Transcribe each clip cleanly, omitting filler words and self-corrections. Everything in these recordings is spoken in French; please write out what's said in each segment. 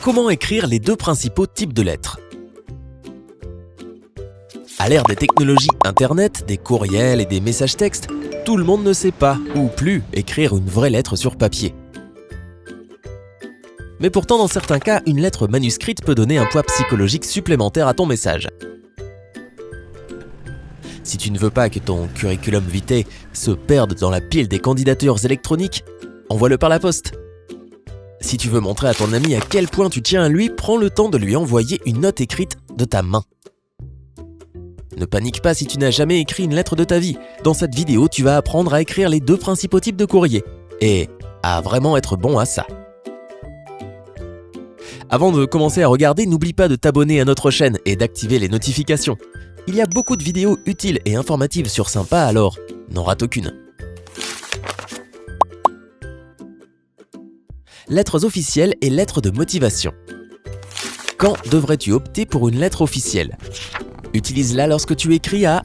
Comment écrire les deux principaux types de lettres? À l'ère des technologies Internet, des courriels et des messages textes, tout le monde ne sait pas, ou plus, écrire une vraie lettre sur papier. Mais pourtant, dans certains cas, une lettre manuscrite peut donner un poids psychologique supplémentaire à ton message. Si tu ne veux pas que ton curriculum vitae se perde dans la pile des candidatures électroniques, envoie-le par la poste. Si tu veux montrer à ton ami à quel point tu tiens à lui, prends le temps de lui envoyer une note écrite de ta main. Ne panique pas si tu n'as jamais écrit une lettre de ta vie. Dans cette vidéo, tu vas apprendre à écrire les deux principaux types de courrier et à vraiment être bon à ça. Avant de commencer à regarder, n'oublie pas de t'abonner à notre chaîne et d'activer les notifications. Il y a beaucoup de vidéos utiles et informatives sur Sympa, alors n'en rate aucune. Lettres officielles et lettres de motivation. Quand devrais-tu opter pour une lettre officielle? Utilise-la lorsque tu écris à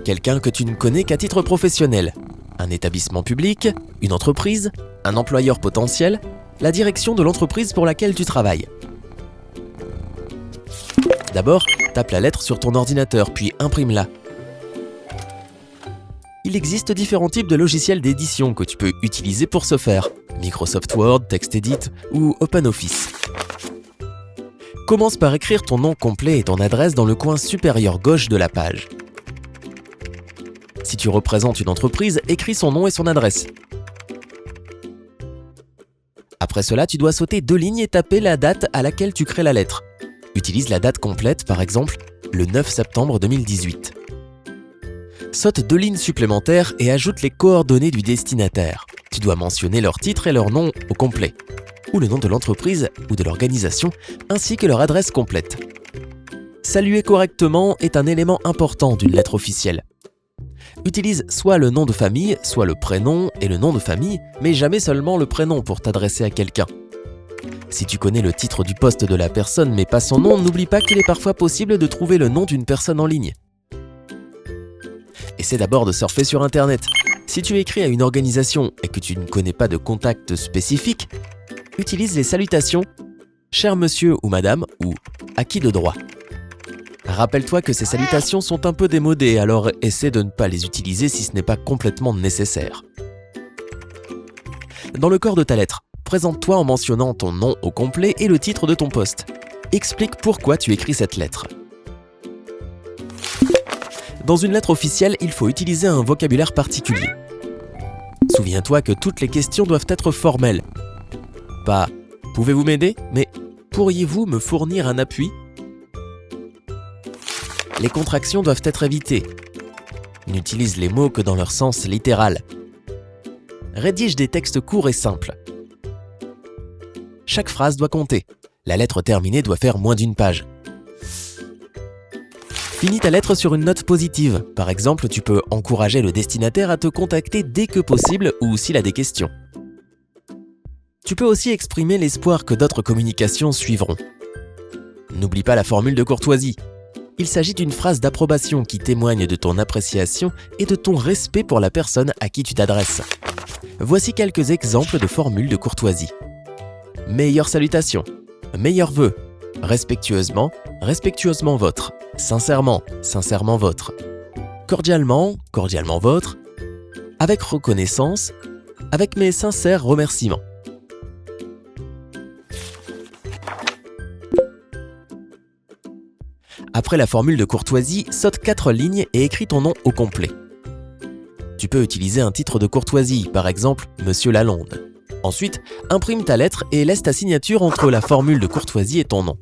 quelqu'un que tu ne connais qu'à titre professionnel, un établissement public, une entreprise, un employeur potentiel, la direction de l'entreprise pour laquelle tu travailles. D'abord, tape la lettre sur ton ordinateur, puis imprime-la. Il existe différents types de logiciels d'édition que tu peux utiliser pour ce faire. Microsoft Word, TextEdit ou OpenOffice. Commence par écrire ton nom complet et ton adresse dans le coin supérieur gauche de la page. Si tu représentes une entreprise, écris son nom et son adresse. Après cela, tu dois sauter 2 lignes et taper la date à laquelle tu crées la lettre. Utilise la date complète, par exemple, le 9 septembre 2018. Saute 2 lignes supplémentaires et ajoute les coordonnées du destinataire. Tu dois mentionner leur titre et leur nom au complet, ou le nom de l'entreprise ou de l'organisation, ainsi que leur adresse complète. Saluer correctement est un élément important d'une lettre officielle. Utilise soit le nom de famille, soit le prénom et le nom de famille, mais jamais seulement le prénom pour t'adresser à quelqu'un. Si tu connais le titre du poste de la personne mais pas son nom, n'oublie pas qu'il est parfois possible de trouver le nom d'une personne en ligne. Essaie d'abord de surfer sur Internet. Si tu écris à une organisation et que tu ne connais pas de contact spécifique, utilise les salutations « Cher monsieur ou madame » ou « À qui de droit ». Rappelle-toi que ces salutations sont un peu démodées, alors essaie de ne pas les utiliser si ce n'est pas complètement nécessaire. Dans le corps de ta lettre, présente-toi en mentionnant ton nom au complet et le titre de ton poste. Explique pourquoi tu écris cette lettre. Dans une lettre officielle, il faut utiliser un vocabulaire particulier. Souviens-toi que toutes les questions doivent être formelles. Pas « Pouvez-vous m'aider ?» mais « Pourriez-vous me fournir un appui ?» Les contractions doivent être évitées. N'utilise les mots que dans leur sens littéral. Rédige des textes courts et simples. Chaque phrase doit compter. La lettre terminée doit faire moins d'1 page. Finis ta lettre sur une note positive. Par exemple, tu peux encourager le destinataire à te contacter dès que possible ou s'il a des questions. Tu peux aussi exprimer l'espoir que d'autres communications suivront. N'oublie pas la formule de courtoisie. Il s'agit d'une phrase d'approbation qui témoigne de ton appréciation et de ton respect pour la personne à qui tu t'adresses. Voici quelques exemples de formules de courtoisie. Meilleure salutation, meilleurs vœux, respectueusement, respectueusement votre, sincèrement, sincèrement votre, cordialement, cordialement votre, avec reconnaissance, avec mes sincères remerciements. Après la formule de courtoisie, saute 4 lignes et écris ton nom au complet. Tu peux utiliser un titre de courtoisie, par exemple « Monsieur Lalonde ». Ensuite, imprime ta lettre et laisse ta signature entre la formule de courtoisie et ton nom.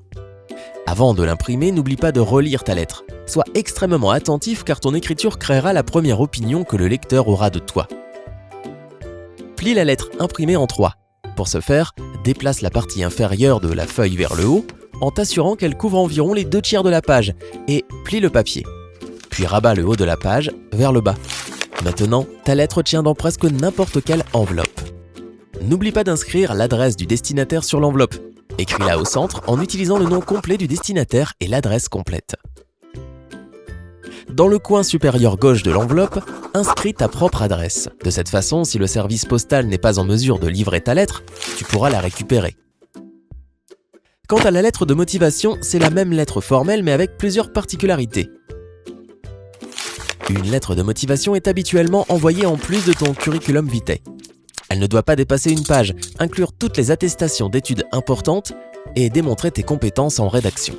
Avant de l'imprimer, n'oublie pas de relire ta lettre. Sois extrêmement attentif car ton écriture créera la première opinion que le lecteur aura de toi. Plie la lettre imprimée en 3. Pour ce faire, déplace la partie inférieure de la feuille vers le haut en t'assurant qu'elle couvre environ les 2/3 de la page et plie le papier. Puis rabat le haut de la page vers le bas. Maintenant, ta lettre tient dans presque n'importe quelle enveloppe. N'oublie pas d'inscrire l'adresse du destinataire sur l'enveloppe. Écris-la au centre en utilisant le nom complet du destinataire et l'adresse complète. Dans le coin supérieur gauche de l'enveloppe, inscris ta propre adresse. De cette façon, si le service postal n'est pas en mesure de livrer ta lettre, tu pourras la récupérer. Quant à la lettre de motivation, c'est la même lettre formelle mais avec plusieurs particularités. Une lettre de motivation est habituellement envoyée en plus de ton curriculum vitae. Elle ne doit pas dépasser une page, inclure toutes les attestations d'études importantes et démontrer tes compétences en rédaction.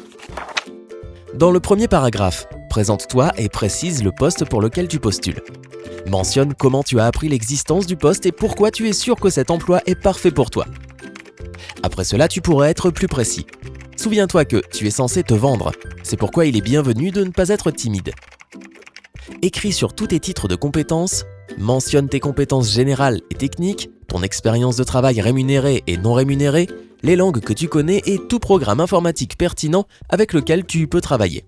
Dans le premier paragraphe, présente-toi et précise le poste pour lequel tu postules. Mentionne comment tu as appris l'existence du poste et pourquoi tu es sûr que cet emploi est parfait pour toi. Après cela, tu pourrais être plus précis. Souviens-toi que tu es censé te vendre, c'est pourquoi il est bienvenu de ne pas être timide. Écris sur tous tes titres de compétences, mentionne tes compétences générales et techniques, ton expérience de travail rémunérée et non rémunérée, les langues que tu connais et tout programme informatique pertinent avec lequel tu peux travailler.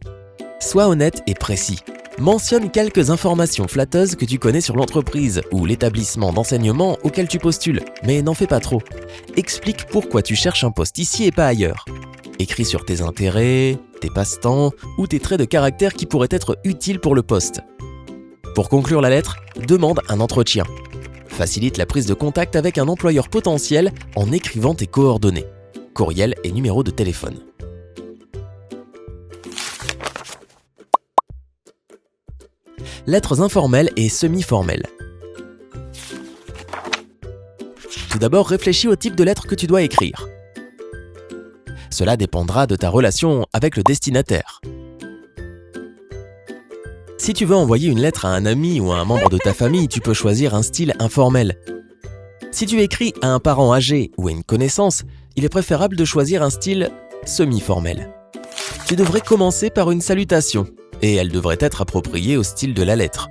Sois honnête et précis. Mentionne quelques informations flatteuses que tu connais sur l'entreprise ou l'établissement d'enseignement auquel tu postules, mais n'en fais pas trop. Explique pourquoi tu cherches un poste ici et pas ailleurs. Écris sur tes intérêts, tes passe-temps ou tes traits de caractère qui pourraient être utiles pour le poste. Pour conclure la lettre, demande un entretien. Facilite la prise de contact avec un employeur potentiel en écrivant tes coordonnées, courriel et numéro de téléphone. Lettres informelles et semi-formelles. Tout d'abord, réfléchis au type de lettre que tu dois écrire. Cela dépendra de ta relation avec le destinataire. Si tu veux envoyer une lettre à un ami ou à un membre de ta famille, tu peux choisir un style informel. Si tu écris à un parent âgé ou à une connaissance, il est préférable de choisir un style semi-formel. Tu devrais commencer par une salutation, et elle devrait être appropriée au style de la lettre.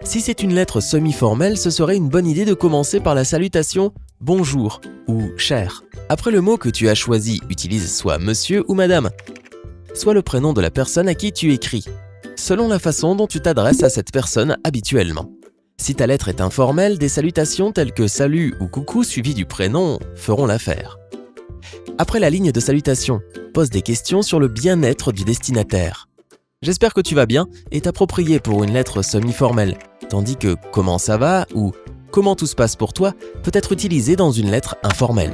Si c'est une lettre semi-formelle, ce serait une bonne idée de commencer par la salutation « bonjour » ou « cher ». Après le mot que tu as choisi, utilise soit « monsieur » ou « madame », soit le prénom de la personne à qui tu écris, selon la façon dont tu t'adresses à cette personne habituellement. Si ta lettre est informelle, des salutations telles que « salut » ou « coucou » suivies du prénom feront l'affaire. Après la ligne de salutation, pose des questions sur le bien-être du destinataire. J'espère que tu vas bien est approprié pour une lettre semi-formelle, tandis que « comment ça va » ou « comment tout se passe pour toi » peut être utilisé dans une lettre informelle.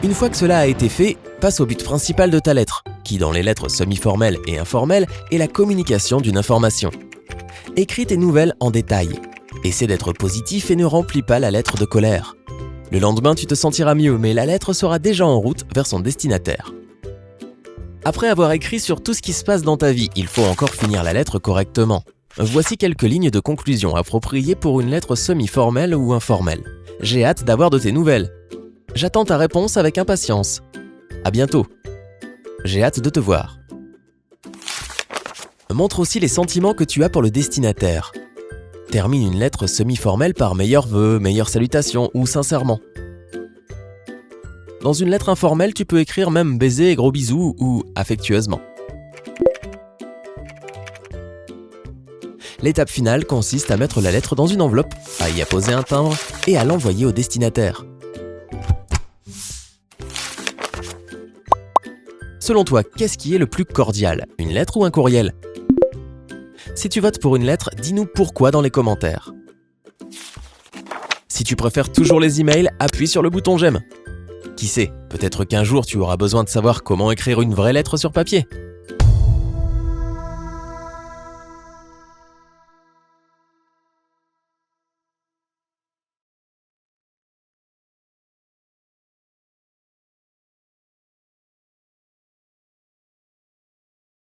Une fois que cela a été fait, passe au but principal de ta lettre, qui dans les lettres semi-formelles et informelles est la communication d'une information. Écris tes nouvelles en détail. Essaie d'être positif et ne remplis pas la lettre de colère. Le lendemain, tu te sentiras mieux, mais la lettre sera déjà en route vers son destinataire. Après avoir écrit sur tout ce qui se passe dans ta vie, il faut encore finir la lettre correctement. Voici quelques lignes de conclusion appropriées pour une lettre semi-formelle ou informelle. J'ai hâte d'avoir de tes nouvelles. J'attends ta réponse avec impatience. À bientôt. J'ai hâte de te voir. Montre aussi les sentiments que tu as pour le destinataire. Termine une lettre semi-formelle par meilleurs vœux, meilleures salutations ou sincèrement. Dans une lettre informelle, tu peux écrire même baiser, gros bisous ou affectueusement. L'étape finale consiste à mettre la lettre dans une enveloppe, à y apposer un timbre et à l'envoyer au destinataire. Selon toi, qu'est-ce qui est le plus cordial, une lettre ou un courriel ? Si tu votes pour une lettre, dis-nous pourquoi dans les commentaires. Si tu préfères toujours les emails, appuie sur le bouton j'aime. Qui sait, peut-être qu'un jour tu auras besoin de savoir comment écrire une vraie lettre sur papier.